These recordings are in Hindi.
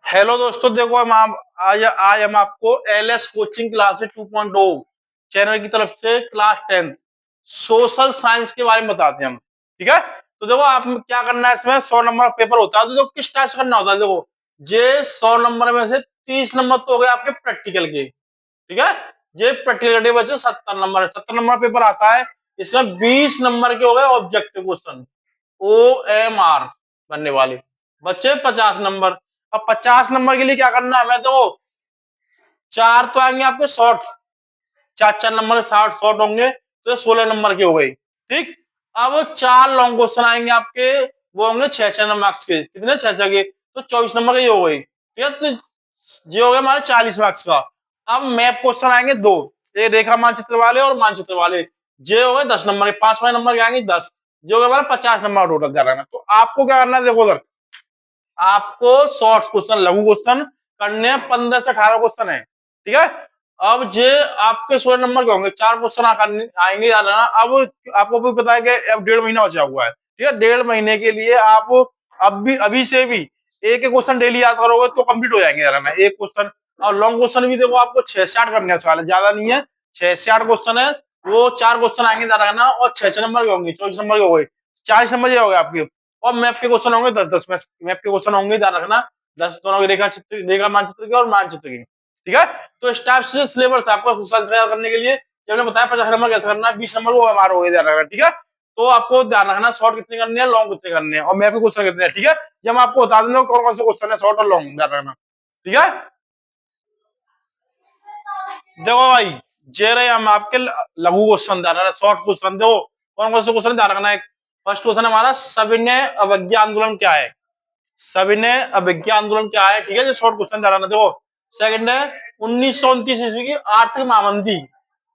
हेलो दोस्तों, देखो आज हम आपको एलएस कोचिंग क्लासेस 2.0 चैनल की तरफ से क्लास 10 सोशल साइंस के बारे में बताते हैं हम। ठीक है, तो देखो आप क्या करना है, इसमें 100 नंबर का पेपर होता है। तो देखो किस टाइप से करना होता है, देखो ये 100 नंबर में से 30 नंबर तो हो गए आपके प्रैक्टिकल के। ठीक है, ये प्रैक्टिकल के बचे 70 नंबर, 70 नंबर पेपर आता है। इसमें 20 नंबर के हो गए ऑब्जेक्टिव क्वेश्चन, OMR बनने वाले, बच्चे 50 नंबर। अब 50 नंबर के लिए क्या करना है हमें, तो चार तो आएंगे आपके शॉर्ट, चार चार नंबर 60 शॉर्ट होंगे, तो 16 नंबर के हो गए। ठीक, अब चार लॉन्ग क्वेश्चन आएंगे आपके, वो होंगे 6 मार्क्स के। कितने, 6 के, तो 24 नंबर के ये हो गए। ठीक है, तो ये हो गया हमारे 40 मार्क्स का। अब मैप क्वेश्चन आएंगे दो, ये रेखा मानचित्र वाले और मानचित्र वाले, ये हो गए 10 नंबर के। 5 नंबर के आएंगे 10, जो हो गया हमारा 50 नंबर टोटल जा रहा है। तो आपको क्या करना है, देखो उधर आपको शॉर्ट क्वेश्चन, लघु क्वेश्चन करने हैं, 15 से 18 क्वेश्चन है। ठीक है, अब जे आपके 16 नंबर के होंगे, चार क्वेश्चन आएंगे याद रखना। अब आपको भी पता है कि अब 1.5 महीना बचा हुआ है। ठीक है, 1.5 महीने के लिए आप अभी से भी एक एक क्वेश्चन डेली याद करोगे तो कंप्लीट हो जाएंगे यार एक क्वेश्चन। और लॉन्ग क्वेश्चन भी देखो आपको 6 से 8 करने हैं, ज्यादा नहीं है, 6 से 8 क्वेश्चन है। वो चार क्वेश्चन आएंगे याद रखना, और 6 नंबर के होंगे, 24 नंबर के हो गए, 40 नंबर ये हो गए आपके। और मैप के क्वेश्चन होंगे 10-10, मैप के क्वेश्चन होंगे, ध्यान रखना, 10 दोनों की रेखा चित्र, रेखा मानचित्र के और मानचित्र की। ठीक है, तो इस टाइप से सिलेबस आपको सोशल तैयार करने के लिए, जब मैंने बताया 50 नंबर कैसे करना है, 20 नंबर वो हमारा हो गया, ध्यान रखना। ठीक है, तो आपको ध्यान रखना शॉर्ट कितने करने हैं, लॉन्ग कितने करने हैं, और मैप के क्वेश्चन कितने हैं। ठीक है, जब मैं आपको बता दूंगा कौन कौन से क्वेश्चन है शॉर्ट और लॉन्ग, ध्यान रखना। ठीक है, देखो भाई, जे रहे हम आपके लघु क्वेश्चन, ध्यान रखना, शॉर्ट क्वेश्चन। देखो कौन कौन से क्वेश्चन ध्यान रखना है। फर्स्ट क्वेश्चन हमारा, सविनय अवज्ञा आंदोलन क्या है, सविनय अवज्ञा आंदोलन क्या है। ठीक है, जो शॉर्ट क्वेश्चन ध्यान रखना। देखो सेकंड है 1929 ईस्वी की आर्थिक महामंदी,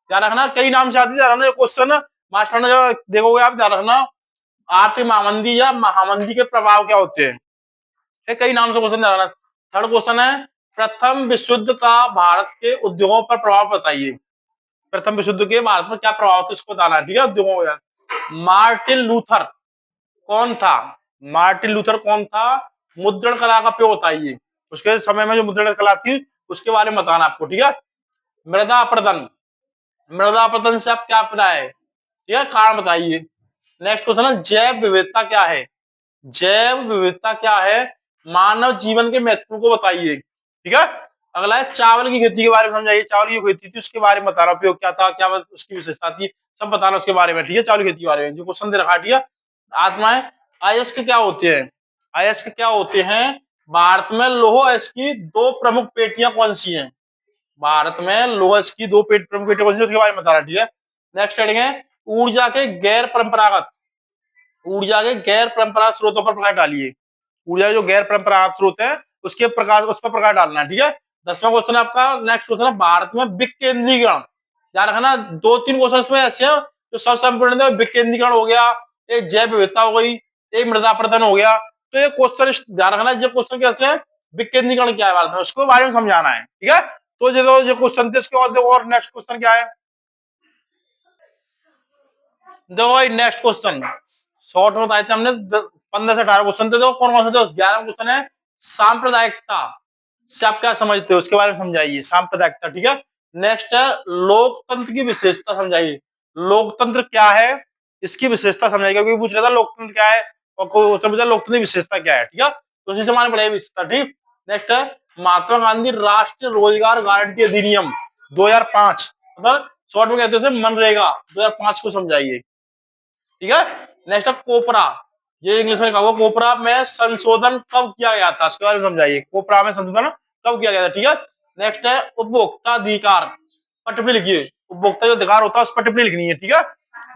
ध्यान रखना, कई नाम से आती है, ध्यान रखना क्वेश्चन मास्टर ने जो देखोगे आप, ध्यान रखना आर्थिक महामंदी या महामंदी के प्रभाव क्या होते हैं, कई नाम से क्वेश्चन ध्यान रखना। थर्ड क्वेश्चन है, प्रथम विश्व युद्ध का भारत के उद्योगों पर प्रभाव बताइए, प्रथम विश्व युद्ध के भारत में क्या प्रभाव था, इसको बताना है। ठीक है, उद्योगों का। मार्टिन लूथर कौन था, मार्टिन लूथर कौन था, मुद्रण कला का उपयोग बताइए, उसके समय में जो मुद्रण कला थी उसके बारे में बताना आपको। ठीक है, मृदा अपरदन, मृदा अपरदन से आप क्या पता है, ठीक है, कारण बताइए। नेक्स्ट क्वेश्चन है, जैव विविधता क्या है, जैव विविधता क्या है, मानव जीवन के महत्व को बताइए। ठीक है, अगला है चावल की खेती के बारे में समझाइए, चावल की खेती थी उसके बारे में बताना, उपयोग क्या था, क्या उसकी विशेषता थी, सब बताना उसके बारे में। ठीक है, चावल की खेती के बारे में जो क्वेश्चन दे रखा है। ठीक है, आत्माएं अयस्क क्या होते हैं, अयस्क क्या होते हैं, भारत में लौह अयस्क की दो प्रमुख पेटियां कौन सी हैं, भारत में लौह अयस्क की दो प्रमुख पेटियां कौन सी, उसके बारे में बताना। ठीक है, नेक्स्ट हेडिंग है, ऊर्जा के गैर परंपरागत, ऊर्जा के गैर परंपरागत स्रोतों पर प्रकाश डालिए, ऊर्जा जो गैर परंपरागत स्रोत है उसके प्रकाश, उस पर प्रकाश डालना है। ठीक है, 10वां क्वेश्चन आपका, नेक्स्ट क्वेश्चन है, भारत में विकेंद्रीकरण, याद रखना, दो तीन क्वेश्चन इसमें ऐसे हैं जो सबसे इंपोर्टेंट है, विकेंद्रीकरण हो गया, एक जैव विविधता हो गई, एक मृदा अपरदन हो गया। तो ये क्वेश्चन ध्यान रखना, ये क्वेश्चन कैसे है, विकेंद्रीकरण क्या है भारत में, उसको बारे में समझाना है। ठीक है, तो ये क्वेश्चन थे, इसके बाद और नेक्स्ट क्वेश्चन क्या है, देखो भाई नेक्स्ट क्वेश्चन शॉर्ट में बताए थे हमने, 15 से 18 क्वेश्चन थे। देखो कौन कौन से थे, 11 क्वेश्चन है, सांप्रदायिकता से आप क्या समझते हो उसके बारे में समझाइए, सांप्रदायिकता। ठीक है, नेक्स्ट है लोकतंत्र की विशेषता समझाइए, लोकतंत्र क्या है इसकी विशेषता समझाइए, क्योंकि पूछ रहा था लोकतंत्र क्या है, और क्वेश्चन पूछा लोकतंत्र की विशेषता क्या है। ठीक है, तो उसी से हमारे पढ़ाई विशेषता। ठीक, नेक्स्ट है महात्मा गांधी राष्ट्रीय रोजगार गारंटी अधिनियम 2005, मतलब शॉर्ट में कहते हैं मनरेगा 2005 को समझाइए। ठीक है, नेक्स्ट है कोपरा, ये इंग्लिश में कहा, कोपरा में संशोधन कब किया गया था, इसके बारे में समझाइए, कोपरा में संशोधन कब किया गया था। ठीक है, नेक्स्ट है उपभोक्ता अधिकार, पट पे लिखिए, उपभोक्ता जो अधिकार होता है उस पट पे लिखनी है। ठीक है,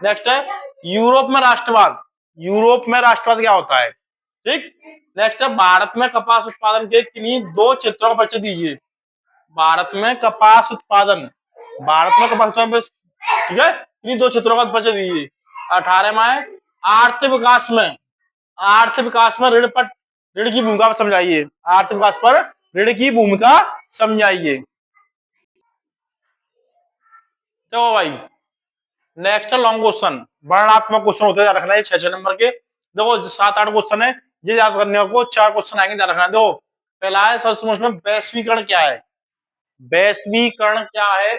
नेक्स्ट है यूरोप में राष्ट्रवाद, यूरोप में राष्ट्रवाद क्या होता है। ठीक, नेक्स्ट है भारत में कपास उत्पादन के किन्हीं दो क्षेत्रों का परिचय दीजिए, भारत में कपास उत्पादन, भारत में कपास उत्पादन, ठीक है, इन्हीं दो क्षेत्रों का परिचय दीजिए। 18वां है आर्थिक विकास में, आर्थिक विकास में ऋण पर, ऋण की भूमिका समझाइए, आर्थिक विकास पर ऋण की भूमिका समझाइए। तो भाई नेक्स्ट है लॉन्ग क्वेश्चन, वर्णनात्मक क्वेश्चन होते हैं, रखना है 6 नंबर के। देखो 7-8 क्वेश्चन है, ये याद करने को 4 क्वेश्चन आएंगे, ध्यान रखना। देखो फैलाए सबसे उसमें वैश्वीकरण क्या है? वैश्वीकरण क्या है?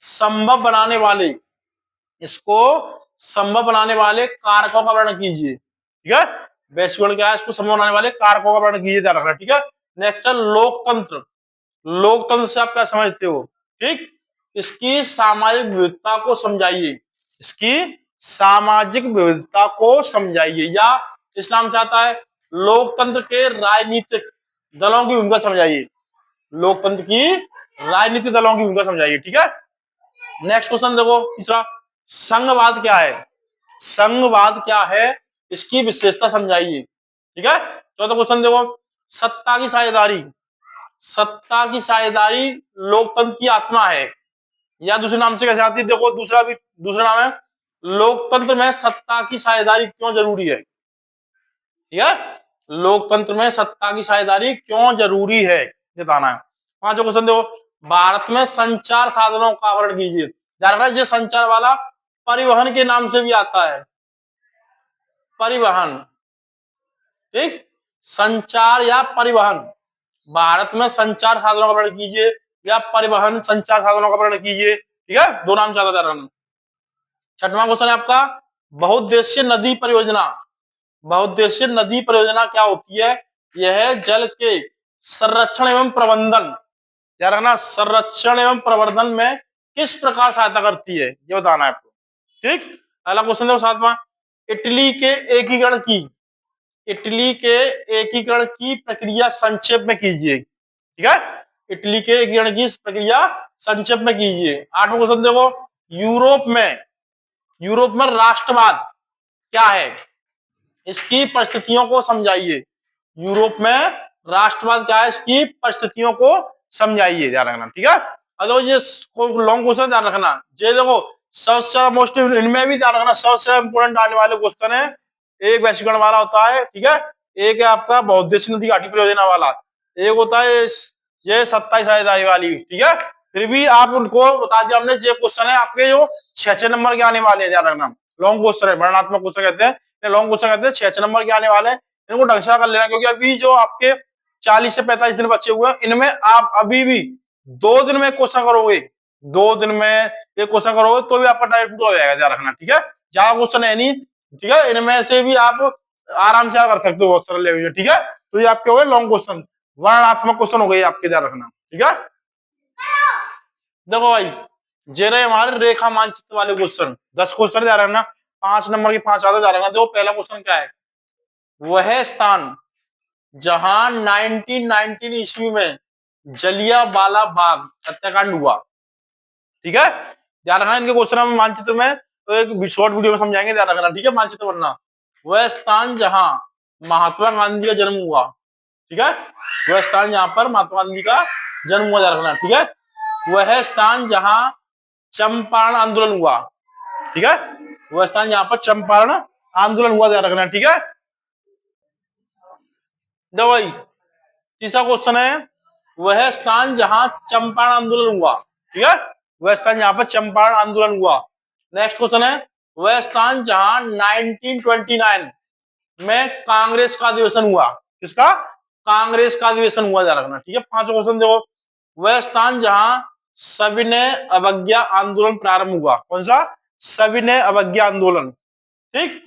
संभव बनाने वाले इसको संभव बनाने वाले कारकों का वर्णन कीजिए। ठीक है, वैश्वीकरण क्या है? इसको संभव बनाने वाले कारकों का वर्णन कीजिए, ध्यान रखना। ठीक है, नेक्स्ट है लोकतंत्र। लोकतंत्र से आप क्या समझते हो? ठीक, इसकी सामाजिक विविधता को समझाइए। इसकी सामाजिक विविधता को समझाइए, या इस्लाम चाहता है लोकतंत्र के राजनीतिक दलों की भूमिका समझाइए। लोकतंत्र की राजनीतिक दलों की भूमिका समझाइए। ठीक है, नेक्स्ट क्वेश्चन देखो तीसरा, संघवाद क्या है? संघवाद क्या है? इसकी विशेषता समझाइए। ठीक है, चौथा क्वेश्चन देखो, सत्ता की साझेदारी। सत्ता की साझेदारी लोकतंत्र की आत्मा है, या दूसरे नाम से कैसे आती है? देखो दूसरा नाम है, लोकतंत्र में सत्ता की साझेदारी क्यों जरूरी है? ठीक है, लोकतंत्र में सत्ता की साझेदारी क्यों जरूरी है, बताना है। पांचवा क्वेश्चन देखो, भारत में संचार साधनों का वर्णन कीजिए। ध्यान रखना, ये संचार वाला परिवहन के नाम से भी आता है, परिवहन। ठीक, संचार या परिवहन। भारत में संचार साधनों का वर्णन कीजिए, या परिवहन संचार साधनों का वर्णन कीजिए। ठीक है, दो नाम ज्यादा ध्यान रखना। छठवां क्वेश्चन है आपका, बहुउद्देशीय नदी परियोजना। बहुउद्देशीय नदी परियोजना क्या होती है? यह जल के संरक्षण एवं प्रबंधन, ध्यान रखना, संरक्षण एवं प्रवर्धन में किस प्रकार सहायता करती है, ये बताना है आपको। ठीक, अगला क्वेश्चन देखो सातवां, इटली के एकीकरण की, इटली के एकीकरण की प्रक्रिया संक्षेप में कीजिए। ठीक है, इटली के एकीकरण की प्रक्रिया संक्षेप में कीजिए। आठवां क्वेश्चन देखो, यूरोप में राष्ट्रवाद क्या है? इसकी परिस्थितियों को समझाइए। यूरोप में राष्ट्रवाद क्या है? इसकी परिस्थितियों को समझाइए, ध्यान रखना। ठीक है, अगर ये लॉन्ग क्वेश्चन ध्यान रखना, ये देखो सबसे मोस्ट, इनमें भी ध्यान रखना, सबसे इंपोर्टेंट आने वाले क्वेश्चन है। एक वैश्वीकरण वाला होता है, ठीक है, एक है आपका बहुउद्देशीय नदी घाटी परियोजना वाला, एक होता है ये 27 साझेदारी वाली। ठीक है, फिर भी आप उनको बता दिया हमने, ये क्वेश्चन है आपके जो 6 नंबर के आने वाले हैं, ध्यान रखना। लॉन्ग क्वेश्चन है, वर्णनात्मक क्वेश्चन कहते हैं, लॉन्ग क्वेश्चन कहते हैं, 6 नंबर के आने वाले हैं। इनको ढंग से कर लेना, क्योंकि अभी जो आपके 40 से 45 दिन बचे हुए हैं, इनमें आप अभी भी 2 दिन में क्वेश्चन करोगे, 2 दिन में एक क्वेश्चन करोगे तो भी आपका टाइप हो जाएगा, ध्यान रखना। ठीक है, ज्यादा क्वेश्चन है नहीं। ठीक है, इनमें से भी आप आराम से कर सकते हो, बहुत सरल है। ठीक है, तो ये आपके हो गए लॉन्ग क्वेश्चन, वर्णनात्मक क्वेश्चन हो गए आपके, ध्यान रखना। ठीक है, देखो भाई, जे रहे हमारे रेखा मानचित्र वाले क्वेश्चन, 10 क्वेश्चन ध्यान रखना, 5 नंबर की 5 आते ध्यान रखना। देखो पहला क्वेश्चन क्या है, वह स्थान जहां 1919 ईस्वी में जलियांवाला बाग हत्याकांड हुआ। ठीक है, ध्यान रखना, इनके क्वेश्चन हम मानचित्र में तो एक शॉर्ट वीडियो में समझाएंगे, ध्यान रखना। ठीक है, मानचित्र बनना, वह स्थान जहां महात्मा गांधी का जन्म हुआ। ठीक है, वह स्थान जहां पर महात्मा गांधी का जन्म हुआ, ध्यान रखना। ठीक है, वह स्थान जहां चंपारण आंदोलन हुआ। ठीक है, वह स्थान जहां पर चंपारण आंदोलन हुआ, ध्यान रखना। ठीक है, दो भाई, तीसरा क्वेश्चन है, वह स्थान जहां चंपारण आंदोलन हुआ। ठीक है, वह स्थान जहां पर चंपारण आंदोलन हुआ। नेक्स्ट क्वेश्चन है, वह स्थान जहां 1929 में कांग्रेस का अधिवेशन हुआ। किसका? कांग्रेस का अधिवेशन हुआ, ध्यान रखना। ठीक है, पांचवा क्वेश्चन देखो, वह स्थान जहां सविनय अवज्ञा आंदोलन प्रारंभ हुआ। कौन सा? सविनय अवज्ञा आंदोलन। ठीक,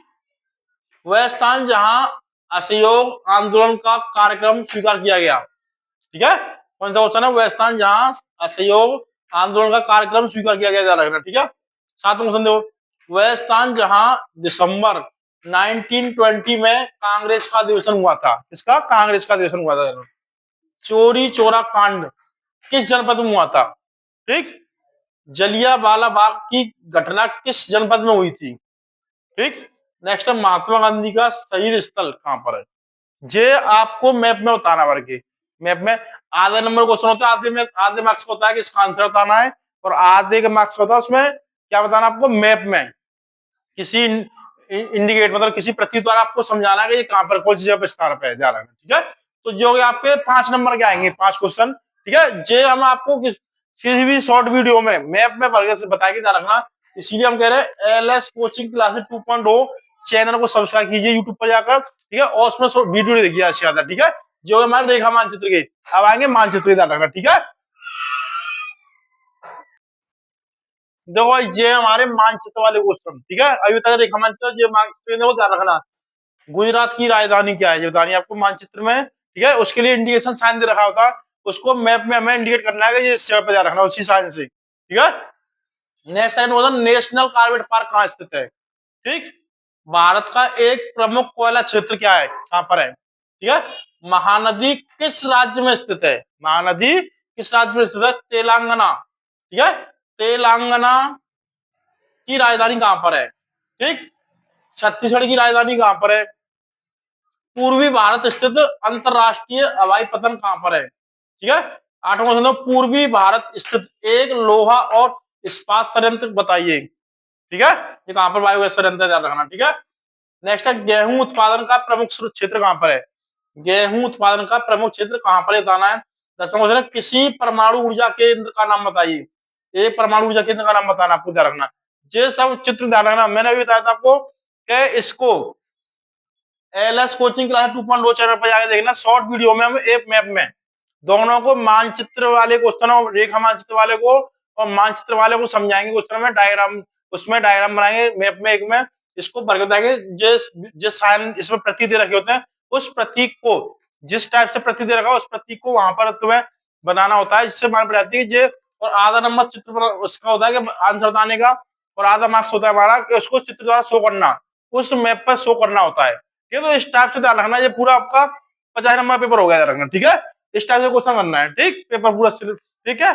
वह स्थान जहां असहयोग आंदोलन का कार्यक्रम स्वीकार किया गया। ठीक है, कौन सा क्वेश्चन है? वह स्थान जहां असहयोग आंदोलन का कार्यक्रम स्वीकार किया गया, ध्यान रखना। ठीक है, सातवां क्वेश्चन देखो, वह स्थान जहां दिसंबर 1920 में कांग्रेस का अधिवेशन हुआ था। किसका? कांग्रेस का अधिवेशन हुआ था। चोरी चोरा कांड किस जनपद में हुआ था? ठीक, जलियांवाला बाग की घटना किस जनपद में हुई थी? ठीक, नेक्स्ट है, महात्मा गांधी का शहीद स्थल कहां पर है? जे आपको मैप में बताना भर के। मैप में आधे नंबर क्वेश्चन होता है, आधे मार्क्स का होता है कि इसका आंसर बताना है, और आधे के मार्क्स का होता है उसमें क्या बताना आपको, मैप में किसी इंडिकेट मतलब किसी प्रतीक द्वारा आपको समझाना है कि ये कहां पर कौन सी जगह स्थान पे जा रहा है। ठीक है, तो जो आपके 5 नंबर के आएंगे, 5 क्वेश्चन। ठीक है, जे हम आपको किसी भी शॉर्ट वीडियो में मैप में भर के बताएंगे, ध्यान रखना। इसीलिए हम कह रहे हैं एलएस कोचिंग क्लासेस 2.0 चैनल को सब्सक्राइब कीजिए यूट्यूब पर जाकर। ठीक है, और उसमें वीडियो देखिए ज्यादा। ठीक है, जो हमारे रेखा मानचित्र के। अब आएंगे मानचित्र की, ध्यान रखना, ठीक है। देखो भाई ये हमारे मानचित्र वाले क्वेश्चन, ठीक है। अभी तक रेखा मानचित्र, ये मानचित्र, देखो ध्यान रखना। गुजरात की राजधानी क्या है, ये बतानी है आपको मानचित्र में, ठीक है। उसके लिए इंडिकेशन साइन दे रखा होता है, उसको मैप में हमें इंडिकेट करना है कि ये इस जगह पे ध्यान रखना, उसी साइन से, ठीक है। नेक्स्ट साइन होता है नेशनल कार्बेट पार्क कहाँ स्थित है, ठीक। भारत का एक प्रमुख कोयला क्षेत्र क्या है, कहां पर है, ठीक है। महानदी किस राज्य में स्थित है, महानदी किस राज्य में स्थित है, तेलंगाना, ठीक है। तेलंगाना की राजधानी कहां पर है, ठीक। छत्तीसगढ़ की राजधानी कहां पर है। पूर्वी भारत स्थित अंतरराष्ट्रीय हवाई पतन कहां पर है, ठीक है। आठवां क्वेश्चन, पूर्वी भारत स्थित एक लोहा और इस्पात संयंत्र बताइए, ठीक है। ये कहां पर बायोगैस संयंत्र, ध्यान रखना, ठीक है। नेक्स्ट है गेहूं उत्पादन का प्रमुख क्षेत्र कहां पर है, गेहूं उत्पादन का प्रमुख क्षेत्र कहां पर बताना है। 10वां क्वेश्चन है किसी परमाणु ऊर्जा केंद्र का नाम बताइए, एक परमाणु ऊर्जा केंद्र का नाम बताना, आपको ध्यान रखना। ये सब चित्र ध्यान रखना, मैंने अभी बताया था आपको कि इसको एलएस कोचिंग क्लास 2.0 चैनल पर जाके देखना, शॉर्ट वीडियो में हम एक मैप में दोनों को, मानचित्र वाले क्वेश्चन और रेखा मानचित्र वाले को और मानचित्र वाले को समझाएंगे क्वेश्चन में, डायग्राम, उसमें डायग्राम बनाएंगे मैप में, एक में इसको भर के बताएंगे। जिस साइन इसमें प्रतीक दे रखे होते हैं, उस प्रतीक को, जिस टाइप से प्रतीक दे रखा है उस प्रतीक को वहां पर तुम्हें बनाना होता है, जिससे मालूम पड़ जाती है ये। और आधा नंबर चित्र उसका होता है कि आंसर बताने का, और आधा मार्क्स होता है हमारा कि उसको चित्र द्वारा शो करना, उस मैप पर शो करना होता है, ठीक है। तो इस टाइप से ध्यान रखना, ये पूरा आपका 50 नंबर पेपर हो गया, ध्यान रखना, ठीक है। इस टाइप से क्वेश्चन करना है, ठीक, पेपर पूरा, ठीक है।